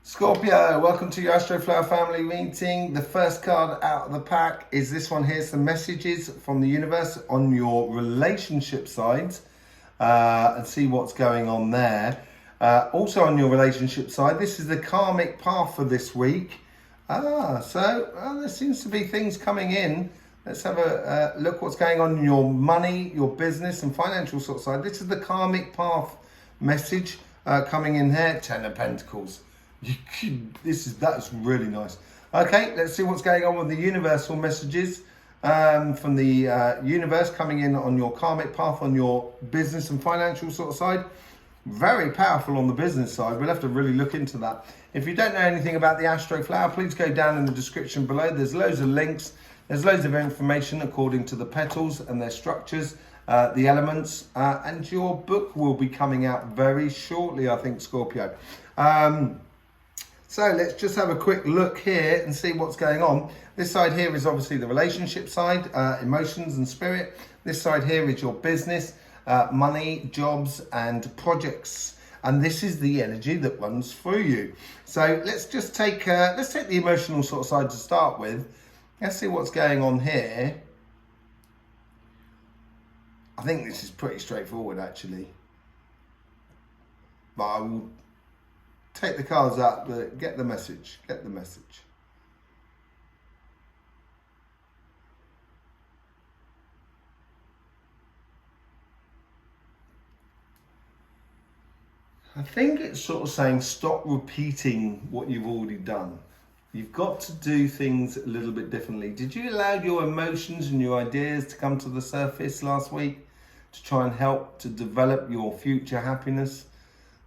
Scorpio, welcome to your Astroflower family meeting. The first card out of the pack is this one here. Some messages from the universe on your relationship side and see what's going on there. Also on your relationship side, this is the karmic path for this week. There seems to be things coming in. Let's have a look what's going on in your money, your business and financial sort of side. This is the karmic path message coming in here. Ten of Pentacles. That's really nice. Okay, let's see what's going on with the universal messages from the universe coming in on your karmic path, on your business and financial sort of side. Very powerful on the business side. We'll have to really look into that. If you don't know anything about the Astroflower, please go down in the description below. There's loads of links. There's loads of information according to the petals and their structures, the elements, and your book will be coming out very shortly, I think, Scorpio. So let's just have a quick look here and see what's going on. This side here is obviously the relationship side, emotions and spirit. This side here is your business, money, jobs and projects. And this is the energy that runs through you. So let's just take the emotional sort of side to start with. Let's see what's going on here. I think this is pretty straightforward actually. But I will take the cards out, but get the message. Get the message. I think it's sort of saying stop repeating what you've already done. You've got to do things a little bit differently. Did you allow your emotions and your ideas to come to the surface last week to try and help to develop your future happiness?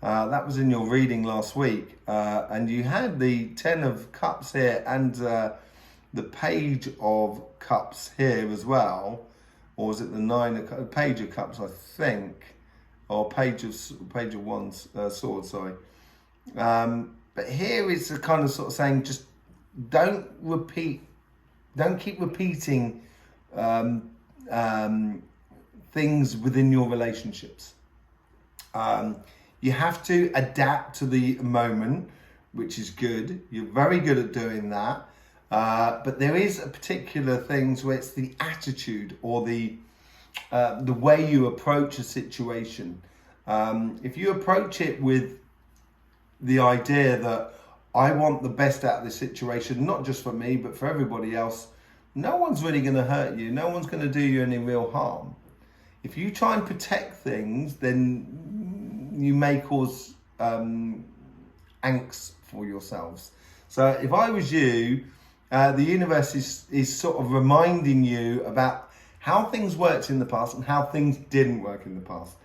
That was in your reading last week, and you had the 10 of Cups here and the Page of Cups here as well, or was it the Page of Cups, I think, or Page of Wands, Swords, sorry. But here it's a kind of sort of saying just don't keep repeating things within your relationships. You have to adapt to the moment, which is good. You're very good at doing that. But there is a particular things where it's the attitude or the way you approach a situation. If you approach it with the idea that I want the best out of this situation, not just for me, but for everybody else, no one's really going to hurt you. No one's going to do you any real harm. If you try and protect things, then you may cause angst for yourselves. So if I was you, the universe is sort of reminding you about how things worked in the past and how things didn't work in the past.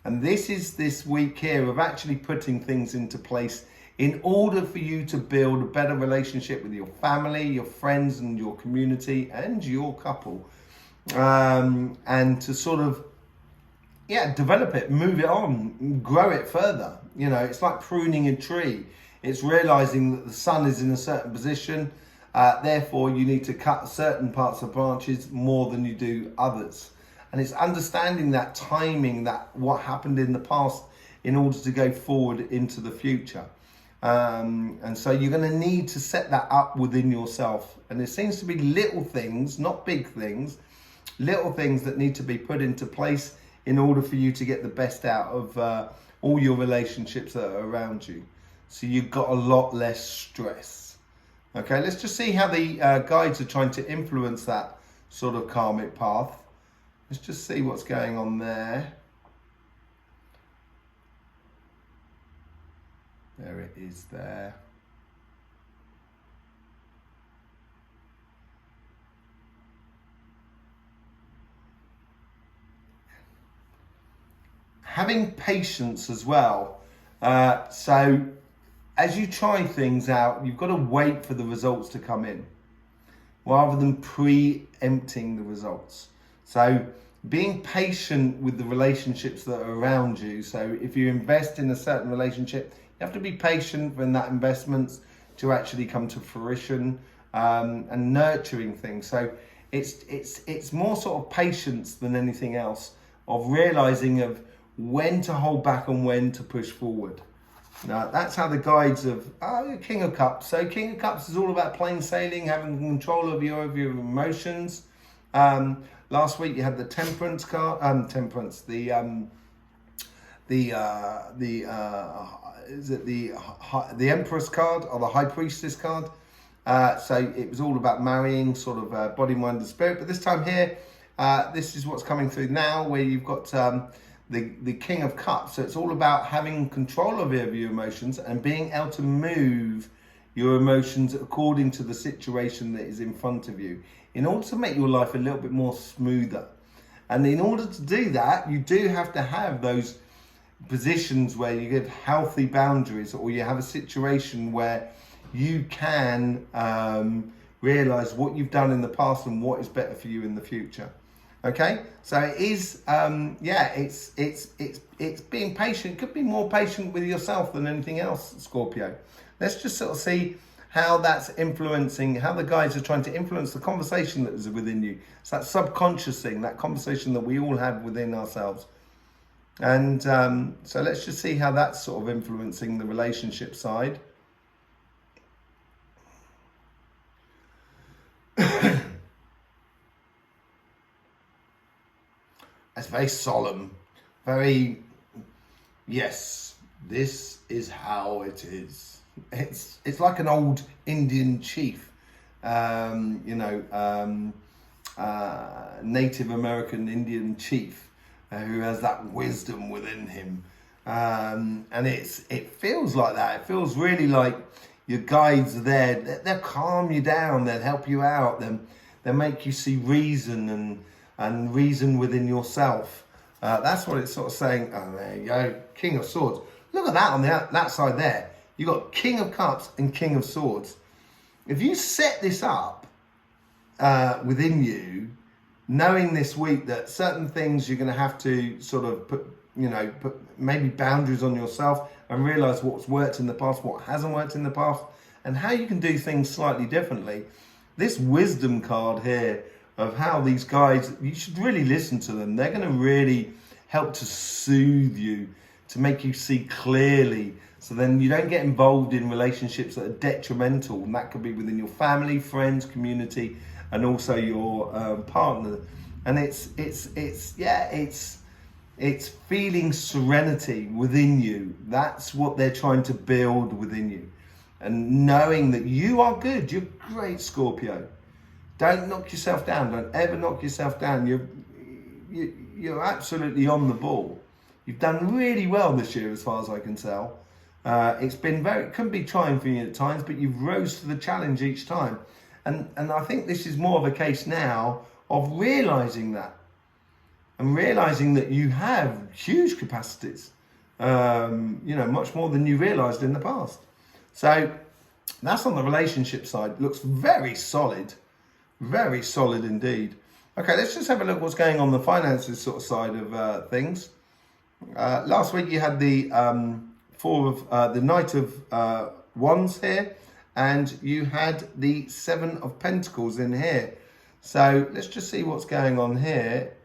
And this is this week here of actually putting things into place in order for you to build a better relationship with your family, your friends and your community and your couple. And to sort of, develop it, move it on, grow it further. You know, it's like pruning a tree. It's realizing that the sun is in a certain position. Therefore, you need to cut certain parts of branches more than you do others. And it's understanding that timing, that what happened in the past in order to go forward into the future. And so you're going to need to set that up within yourself. And there seems to be little things, not big things, little things that need to be put into place in order for you to get the best out of all your relationships that are around you. So you've got a lot less stress. Okay, let's just see how the guides are trying to influence that sort of karmic path. Let's just see what's going on there. There it is there. Having patience as well. So as you try things out, you've got to wait for the results to come in rather than preempting the results. So being patient with the relationships that are around you. So if you invest in a certain relationship, you have to be patient when that investment to actually come to fruition, and nurturing things. So it's more sort of patience than anything else, of realizing of when to hold back and when to push forward. Now, that's how the guides of King of Cups. So King of Cups is all about plain sailing, having control of your emotions. Last week you had the Temperance card. Is it the Empress card or the High Priestess card? So it was all about marrying, sort of body, mind, and spirit. But this time here, this is what's coming through now, where you've got the King of Cups. So it's all about having control of your emotions and being able to move your emotions according to the situation that is in front of you, in order to make your life a little bit more smoother. And in order to do that, you do have to have those positions where you get healthy boundaries, or you have a situation where you can realize what you've done in the past and what is better for you in the future. Okay, so it is it's being patient. Could be more patient with yourself than anything else, Scorpio. Let's just sort of see how that's influencing, how the guides are trying to influence the conversation that is within you. It's that subconscious thing, that conversation that we all have within ourselves. And so let's just see how that's sort of influencing the relationship side. It's very solemn, very, yes, this is how it is. It's like an old Indian chief, Native American Indian chief, who has that wisdom within him. And it feels like that. It feels really like your guides are there. They'll calm you down. They'll help you out. They'll make you see reason and reason within yourself. That's what it's sort of saying. Oh, there you go. King of Swords. Look at that on that side there. You've got King of Cups and King of Swords. If you set this up within you, knowing this week that certain things you're going to have to sort of put maybe boundaries on yourself and realize what's worked in the past, what hasn't worked in the past, and how you can do things slightly differently. This wisdom card here of how these guides, you should really listen to them. They're going to really help to soothe you, to make you see clearly, so then you don't get involved in relationships that are detrimental, and that could be within your family, friends, community, and also your partner. And it's feeling serenity within you. That's what they're trying to build within you, and knowing that you are good. You're great, Scorpio. Don't knock yourself down. Don't ever knock yourself down. You're absolutely on the ball. You've done really well this year, as far as I can tell. It's been it can be trying for you at times, but you've rose to the challenge each time. And I think this is more of a case now of realizing that, and realizing that you have huge capacities, much more than you realized in the past. So that's on the relationship side. Looks very solid indeed. Okay, let's just have a look what's going on the finances sort of side of things. Last week you had the the Knight of Wands here, and you had the Seven of Pentacles in here. So let's just see what's going on here.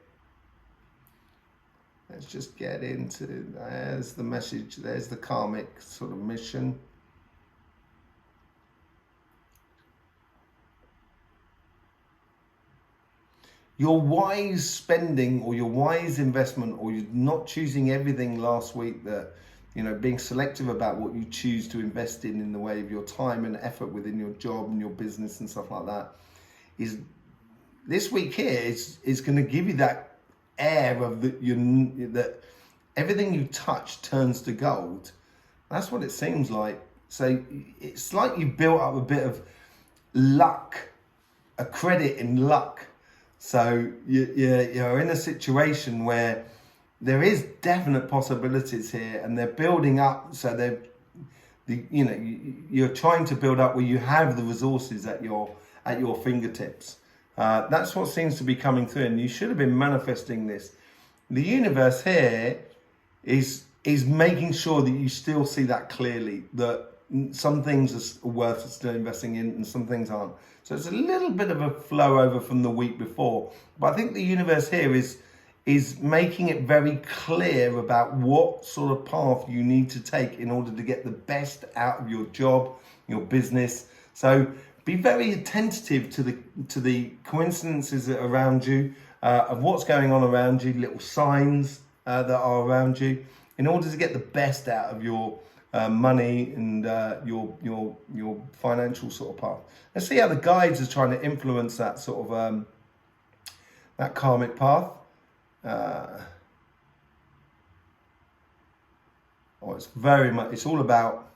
Let's just get into, there's the message, there's the karmic sort of mission. Your wise spending, or your wise investment, or you're not choosing everything last week, that, being selective about what you choose to invest in the way of your time and effort within your job and your business and stuff like that, is this week here is going to give you that air of that everything you touch turns to gold. That's what it seems like. So it's like you built up a bit of luck, a credit in luck. So you're in a situation where there is definite possibilities here, and they're building up. So you're trying to build up where you have the resources at your fingertips. That's what seems to be coming through, and you should have been manifesting this. The universe here is making sure that you still see that clearly, that some things are worth still investing in and some things aren't. So it's a little bit of a flow over from the week before, but I think the universe here is is making it very clear about what sort of path you need to take in order to get the best out of your job, your business. So be very attentive to the coincidences that are around you, of what's going on around you, little signs that are around you, in order to get the best out of your money and your financial sort of path. Let's see how the guides are trying to influence that sort of that karmic path. It's very much, it's all about,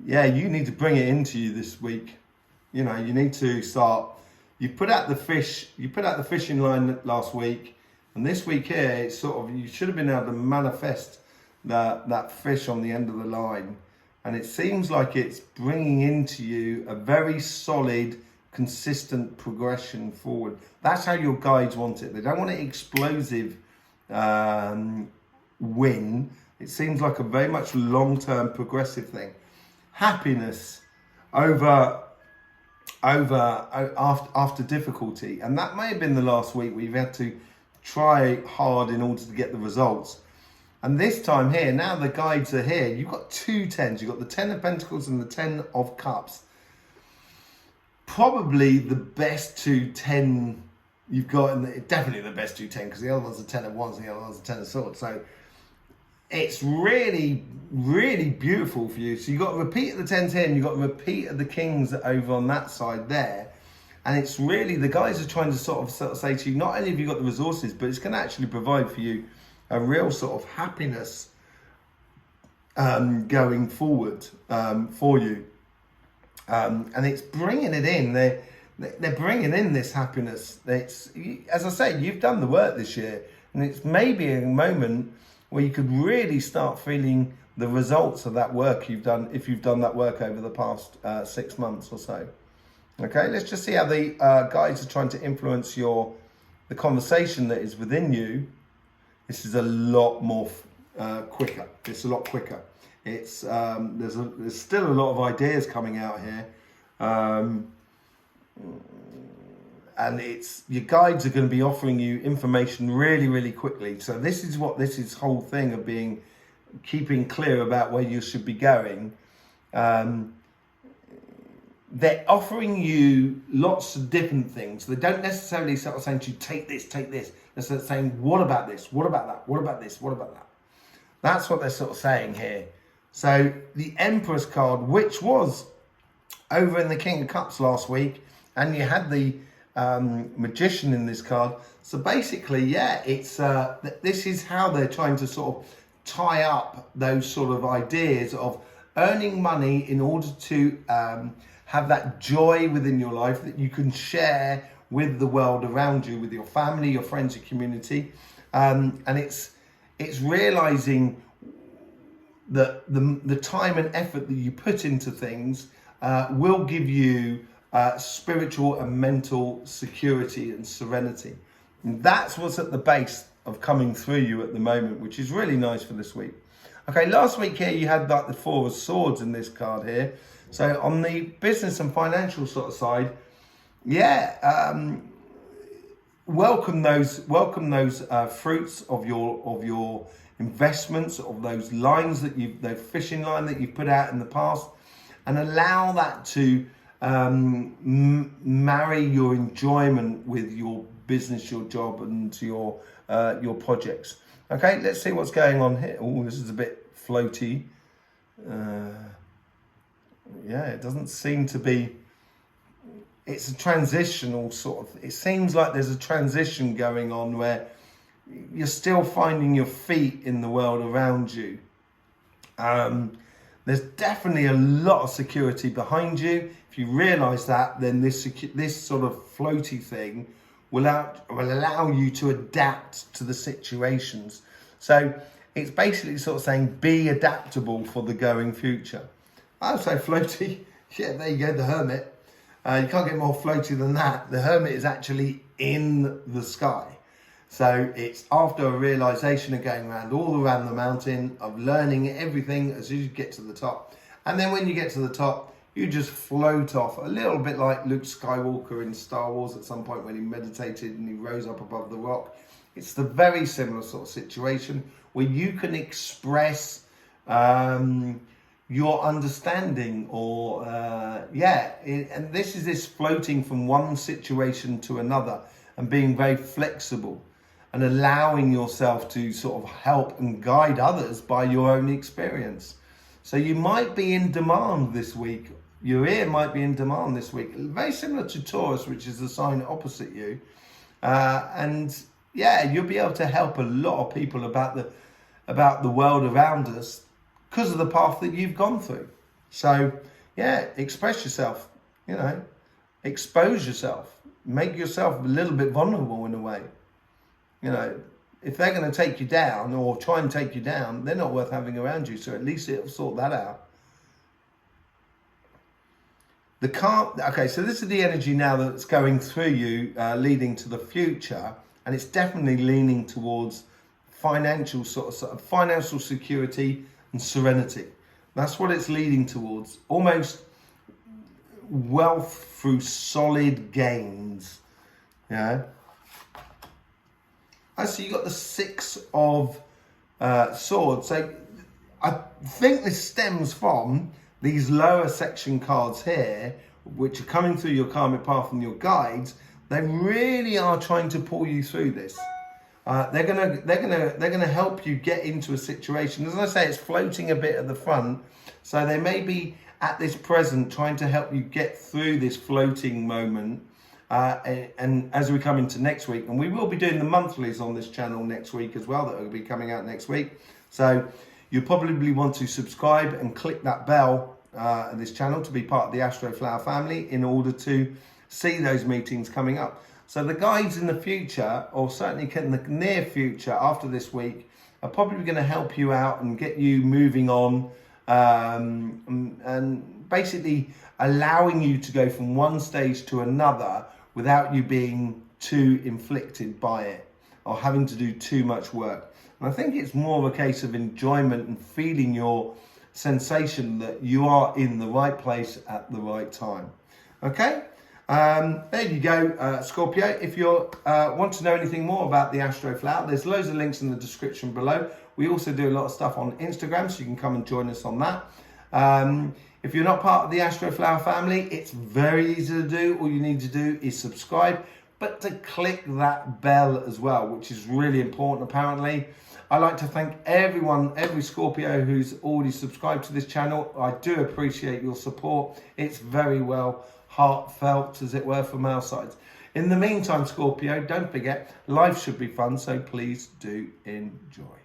you need to bring it into you this week. You need to start, you put out the fishing line last week, and this week here, it's sort of, you should have been able to manifest that fish on the end of the line. And it seems like it's bringing into you a very solid, consistent progression forward. That's how your guides want it. They don't want an explosive win. It seems like a very much long-term progressive thing. Happiness after difficulty, and that may have been the last week where you've had to try hard in order to get the results. And this time here, now the guides are here. You've got two tens. You've got the 10 of Pentacles and the 10 of Cups. Probably the best 210 you've got, definitely the best 210, because the other one's a 10 of Wands and the other one's a 10 of Swords. So it's really, really beautiful for you. So you've got a repeat of the 10s here, and you've got a repeat of the Kings over on that side there. And it's really, the guys are trying to sort of say to you, not only have you got the resources, but it's going to actually provide for you a real sort of happiness going forward for you. And it's bringing it in. They're bringing in this happiness. It's, as I say, you've done the work this year, and it's maybe a moment where you could really start feeling the results of that work you've done, if you've done that work over the past 6 months or so. Okay, let's just see how the guides are trying to influence the conversation that is within you. This is a lot more quicker. It's a lot quicker. It's there's still a lot of ideas coming out here, and it's, your guides are going to be offering you information really, really quickly. So this is what this whole thing of keeping clear about where you should be going. They're offering you lots of different things. They don't necessarily sort of saying to you, take this. They're sort of saying, what about this? What about that? What about this? What about that? That's what they're sort of saying here. So the Empress card, which was over in the King of Cups last week, and you had the Magician in this card. So basically, it's this is how they're trying to sort of tie up those sort of ideas of earning money in order to have that joy within your life that you can share with the world around you, with your family, your friends, your community. And it's realizing that the time and effort that you put into things will give you spiritual and mental security and serenity. And that's what's at the base of coming through you at the moment, which is really nice for this week. Okay, last week here you had like the Four of Swords in this card here. So on the business and financial sort of side, welcome those fruits of your investments, of those lines that the fishing line that you've put out in the past, and allow that to marry your enjoyment with your business, your job, and your projects. Okay, let's see what's going on here. Oh, this is a bit floaty. It doesn't seem to be. It's a transitional sort of. It seems like there's a transition going on where you're still finding your feet in the world around you. There's definitely a lot of security behind you. If you realise that, then this sort of floaty thing will allow you to adapt to the situations. So it's basically sort of saying be adaptable for the going future. I'll say floaty. Yeah, there you go, the Hermit. You can't get more floaty than that. The Hermit is actually in the sky. So it's after a realization of going all around the mountain, of learning everything as soon as you get to the top. And then when you get to the top, you just float off, a little bit like Luke Skywalker in Star Wars at some point when he meditated and he rose up above the rock. It's the very similar sort of situation where you can express your understanding, or and this is this floating from one situation to another and being very flexible and allowing yourself to sort of help and guide others by your own experience. So you might be in demand this week. Your ear might be in demand this week. Very similar to Taurus, which is the sign opposite you. And yeah, you'll be able to help a lot of people about the world around us because of the path that you've gone through. So yeah, express yourself, expose yourself, make yourself a little bit vulnerable in a way. If they're going to take you down or try and take you down, they're not worth having around you. So at least it'll sort that out. Okay, so this is the energy now that's going through you, leading to the future, and it's definitely leaning towards financial sort of financial security and serenity. That's what it's leading towards. Almost wealth through solid gains. Yeah. So you got the Six of Swords. So I think this stems from these lower section cards here, which are coming through your karmic path and your guides. They really are trying to pull you through this. They're gonna help you get into a situation. As I say, it's floating a bit at the front, so they may be at this present trying to help you get through this floating moment. And as we come into next week, and we will be doing the monthlies on this channel next week as well, that will be coming out next week. So you probably want to subscribe and click that bell at this channel to be part of the Astroflower family in order to see those meetings coming up. So the guides in the future, or certainly in the near future after this week, are probably going to help you out and get you moving on, and basically allowing you to go from one stage to another without you being too inflicted by it or having to do too much work. And I think it's more of a case of enjoyment and feeling your sensation that you are in the right place at the right time. Okay, there you go, Scorpio. If you want to know anything more about the Astroflower, there's loads of links in the description below. We also do a lot of stuff on Instagram, so you can come and join us on that. If you're not part of the Astroflower family, it's very easy to do. All you need to do is subscribe, but to click that bell as well, which is really important apparently. I'd like to thank everyone, every Scorpio who's already subscribed to this channel. I do appreciate your support. It's very well heartfelt, as it were, from our sides. In the meantime, Scorpio, don't forget, life should be fun, so please do enjoy.